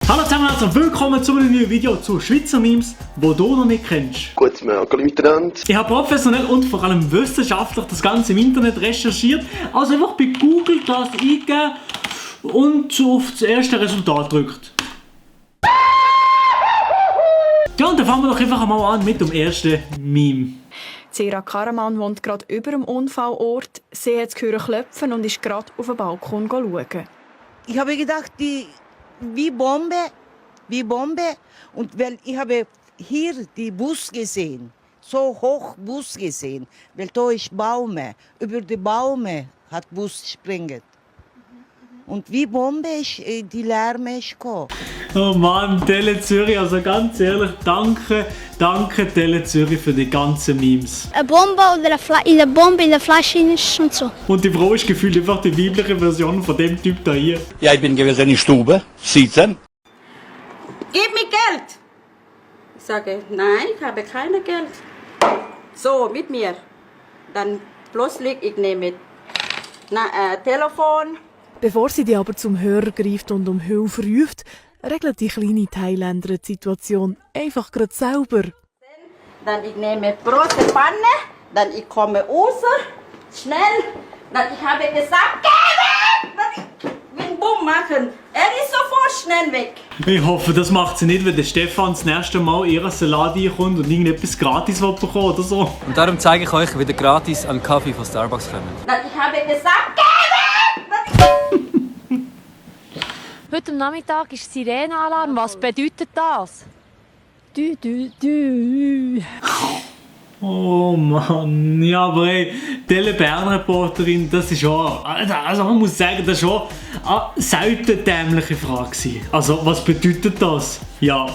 Hallo zusammen und herzlich willkommen zu einem neuen Video zu Schweizer Memes, die du noch nicht kennst. Guten Morgen miteinander. Ich habe professionell und vor allem wissenschaftlich das Ganze im Internet recherchiert, also einfach bei Google das eingeben und auf das erste Resultat drückt. Ja, und dann fangen wir doch einfach mal an mit dem ersten Meme. Zera Karaman wohnt gerade über dem Unfallort. Sie hat es gehört klopfen und ist gerade auf den Balkon schauen. Ich habe gedacht, wie Bombe. Und weil ich habe hier die Bus gesehen, so hoch Bus gesehen, weil da ist Baume. Über die Baume hat Bus springen. Und wie Bombe ist die Lärm gekommen. Oh Mann, Tele Zürich, also ganz ehrlich, danke Tele Zürich für die ganzen Memes. Eine Bombe oder eine Bombe in der Flasche ist und so. Und die Frau ist gefühlt einfach die weibliche Version von dem Typ da hier. Ja, ich bin gewesen in der Stube, sitzen. Gib mir Geld! Ich sage, nein, ich habe kein Geld. So, mit mir. Dann plötzlich, ich nehme Telefon. Bevor sie die aber zum Hörer greift und um Hilfe ruft, regelt die kleine Thailänderin die Situation einfach gerade selber. Dann ich nehme große Pfanne, dann ich komme raus, schnell. Dann ich habe gesagt, geh weg! Dann ich will Bumm machen. Er ist sofort schnell weg. Ich hoffe, das macht sie nicht, wenn der Stefan das nächste Mal in ihren Salat reinkommt und irgendetwas gratis bekommt oder so. Und darum zeige ich euch, wie ihr gratis an Kaffee von Starbucks kommt. Dann ich habe gesagt, geh weg! Heute Nachmittag ist Sirenenalarm. Was bedeutet das? Oh Mann, ja, aber ey, Tele Bern-Reporterin, das ist schon, also man muss sagen, das war schon eine selten dämliche Frage gewesen. Also, was bedeutet das? Ja,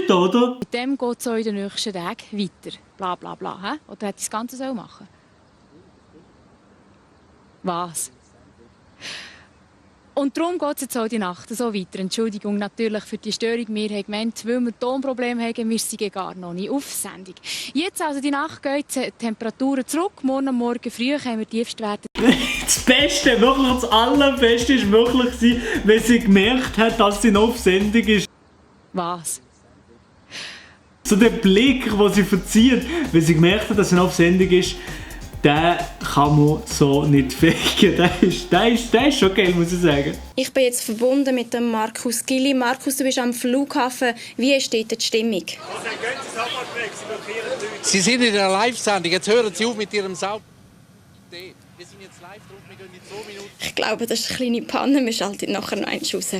oder? Mit dem geht es auch in den nächsten Tagen weiter. Bla bla bla. He? Oder hätte ich das Ganze so machen? Was? Und darum geht es jetzt auch die Nacht so weiter. Entschuldigung natürlich für die Störung. Wir haben gemeint, weil wir Tonprobleme haben, wir sind gar noch nicht auf Sendung. Jetzt also die Nacht geht die Temperaturen zurück. Morgen früh haben wir Tiefstwerte. Das Beste, wirklich das Allerbeste war wirklich, wenn sie gemerkt hat, dass sie noch auf Sendung ist. Was? So der Blick, den sie verzieht, wenn sie gemerkt hat, dass sie noch auf Sendung ist, den kann man so nicht fegen. Der ist schon geil, muss ich sagen. Ich bin jetzt verbunden mit dem Markus Gilli. Markus, du bist am Flughafen. Wie ist dort die Stimmung? Sie sind in einer Live-Sendung, jetzt hören Sie auf mit Ihrem Sau. Wir sind jetzt live, wir gehen in 2 Minuten. Ich glaube, das ist eine kleine Panne. Wir schalten nachher noch eins raus.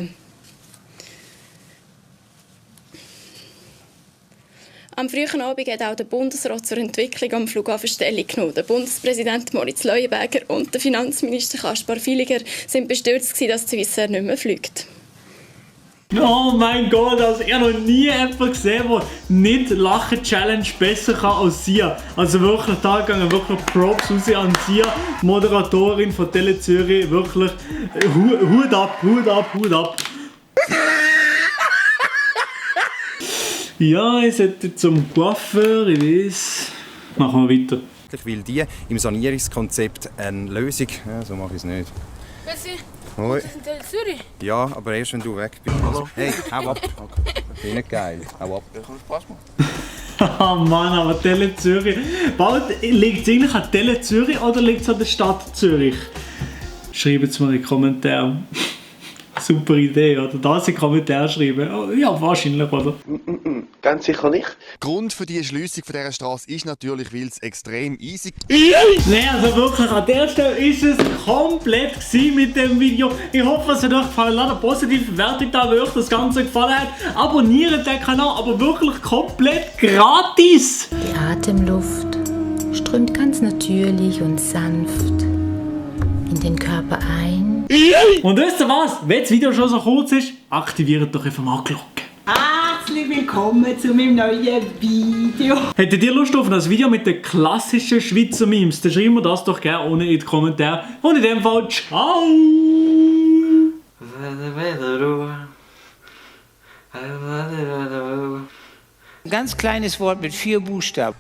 Am frühen Abend hat auch der Bundesrat zur Entwicklung am Flughafen Stellung genommen. Der Bundespräsident Moritz Leuenberger und der Finanzminister Kaspar Villiger sind bestürzt, dass die Swissair nicht mehr fliegt. Oh mein Gott, also ich habe noch nie jemanden gesehen, der nicht Lachen-Challenge besser kann als sie. Also wirklich, da gehen wirklich Props raus an sie, Moderatorin von Tele Zürich. Wirklich, Hut ab. Ja, ich sollte zum Coiffeur, ich weiss. Machen wir weiter. Weil die im Sanierungskonzept eine Lösung... Ja, so mache ich es nicht. Merci. Hoi. Das ist in Tele Zürich. Ja, aber erst wenn du weg bist. Hallo. Hey, hau ab. Okay. Bin ich nicht geil. Hau ab. Ich kann Spaß machen. Oh Mann, aber Tele Zürich. Liegt es eigentlich an Tele Zürich oder liegt es an der Stadt Zürich? Schreibt es mal in die Kommentare. Super Idee, oder? Da in die Kommentare schreiben. Oh, ja, wahrscheinlich, oder? Ganz sicher nicht. Grund für die Erschliessung dieser Straße ist natürlich, weil es extrem easy Nein, also wirklich, an der Stelle ist es komplett mit dem Video. Ich hoffe, es hat euch gefallen. Lasst eine positive Bewertung da, wenn euch das Ganze gefallen hat. Abonniert den Kanal, aber wirklich komplett gratis. Die Atemluft strömt ganz natürlich und sanft in den Körper ein. Und wisst ihr was? Wenn das Video schon so kurz ist, aktiviert doch einfach mal die Glocke. Herzlich willkommen zu meinem neuen Video. Hättet ihr Lust auf ein Video mit den klassischen Schweizer Memes? Dann schreibt mir das doch gerne unten in die Kommentare. Und in dem Fall, ciao! Ein ganz kleines Wort mit 4 Buchstaben.